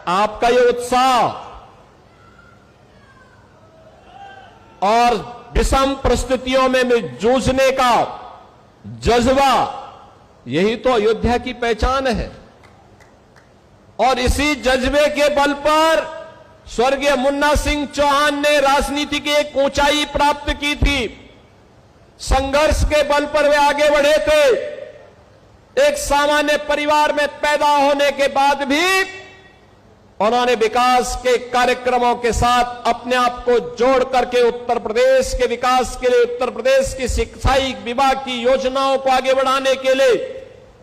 आपका ये उत्साह और विषम परिस्थितियों में जूझने का जज्बा, यही तो अयोध्या की पहचान है। और इसी जज्बे के बल पर स्वर्गीय मुन्ना सिंह चौहान ने राजनीति की एक ऊंचाई प्राप्त की थी। संघर्ष के बल पर वे आगे बढ़े थे। एक सामान्य परिवार में पैदा होने के बाद भी उन्होंने विकास के कार्यक्रमों के साथ अपने आप को जोड़ करके उत्तर प्रदेश के विकास के लिए, उत्तर प्रदेश की शिक्षाई विभाग की योजनाओं को आगे बढ़ाने के लिए,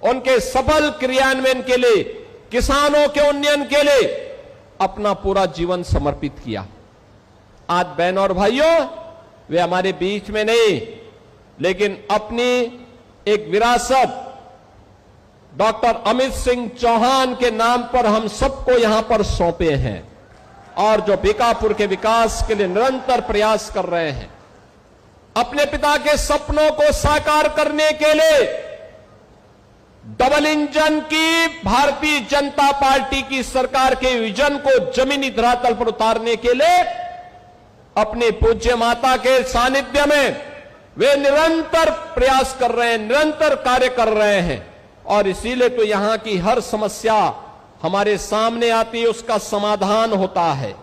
उनके सफल क्रियान्वयन के लिए, किसानों के उन्नयन के लिए अपना पूरा जीवन समर्पित किया। आज बहन और भाइयों, वे हमारे बीच में नहीं, लेकिन अपनी एक विरासत डॉक्टर अमित सिंह चौहान के नाम पर हम सबको यहां पर सौंपे हैं और जो बीकापुर के विकास के लिए निरंतर प्रयास कर रहे हैं। अपने पिता के सपनों को साकार करने के लिए डबल इंजन की भारतीय जनता पार्टी की सरकार के विजन को जमीनी धरातल पर उतारने के लिए अपनी पूज्य माता के सानिध्य में वे निरंतर प्रयास कर रहे हैं, निरंतर कार्य कर रहे हैं। और इसीलिए तो यहां की हर समस्या हमारे सामने आती है, उसका समाधान होता है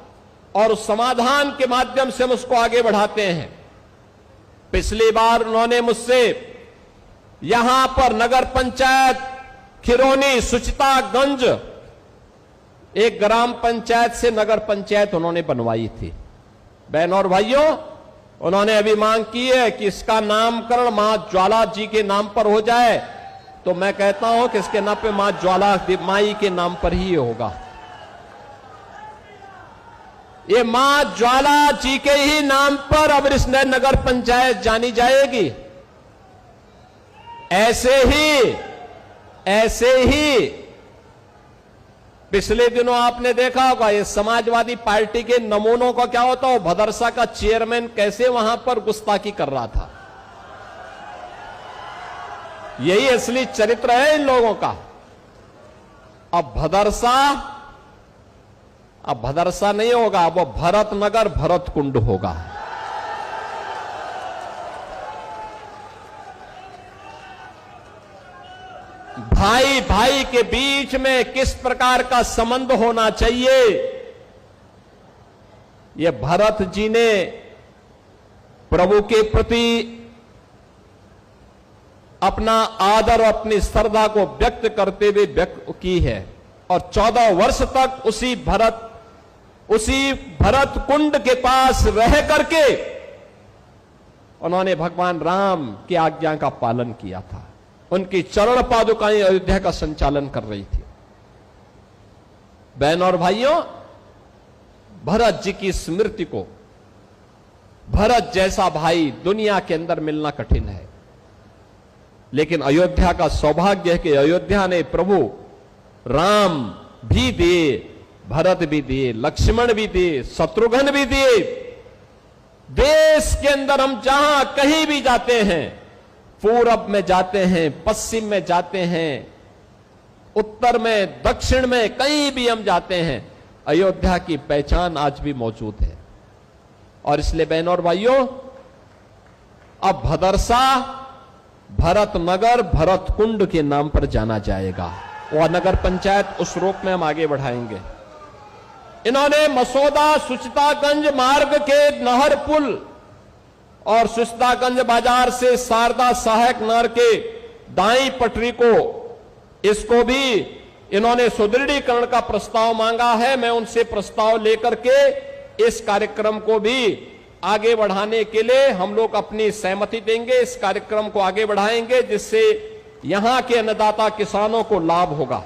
और उस समाधान के माध्यम से हम उसको आगे बढ़ाते हैं। पिछली बार उन्होंने मुझसे यहां पर नगर पंचायत खिरोनी सुचितागंज, एक ग्राम पंचायत से नगर पंचायत उन्होंने बनवाई थी। बहन और भाइयों, उन्होंने अभी मांग की है कि इसका नामकरण मां ज्वाला जी के नाम पर हो जाए, तो मैं कहता हूं कि इसके नाम पे मां ज्वाला माई के नाम पर ही होगा। ये मां ज्वाला जी के ही नाम पर अब इस नगर पंचायत जानी जाएगी। ऐसे ही पिछले दिनों आपने देखा होगा, ये समाजवादी पार्टी के नमूनों का क्या होता है, भदरसा का चेयरमैन कैसे वहां पर गुस्ताखी कर रहा था। यही असली चरित्र है इन लोगों का। अब भदरसा नहीं होगा, अब वो भरत नगर भरत कुंड होगा। भाई भाई के बीच में किस प्रकार का संबंध होना चाहिए, ये भरत जी ने प्रभु के प्रति अपना आदर और अपनी श्रद्धा को व्यक्त करते हुए व्यक्त की है। और 14 वर्ष तक उसी भरत कुंड के पास रह करके उन्होंने भगवान राम की आज्ञा का पालन किया था। उनकी चरण पादुकाएं अयोध्या का संचालन कर रही थी। बहन और भाइयों, भरत जी की स्मृति को, भरत जैसा भाई दुनिया के अंदर मिलना कठिन है, लेकिन अयोध्या का सौभाग्य है कि अयोध्या ने प्रभु राम भी दिए, भरत भी दिए, लक्ष्मण भी दिए, शत्रुघ्न भी दिए। देश के अंदर हम जहां कहीं भी जाते हैं, पूरब में जाते हैं, पश्चिम में जाते हैं, उत्तर में, दक्षिण में, कहीं भी हम जाते हैं, अयोध्या की पहचान आज भी मौजूद है। और इसलिए बहनों और भाइयों, अब भदरसा भरत नगर भरत कुंड के नाम पर जाना जाएगा। वह नगर पंचायत उस रूप में हम आगे बढ़ाएंगे। इन्होंने मसौदा सुचितागंज मार्ग के नहर पुल और सुचितागंज बाजार से शारदा सहायक नहर के दाई पटरी को, इसको भी इन्होंने सुदृढ़ीकरण का प्रस्ताव मांगा है। मैं उनसे प्रस्ताव लेकर के इस कार्यक्रम को भी आगे बढ़ाने के लिए हम लोग अपनी सहमति देंगे, इस कार्यक्रम को आगे बढ़ाएंगे, जिससे यहां के अन्नदाता किसानों को लाभ होगा।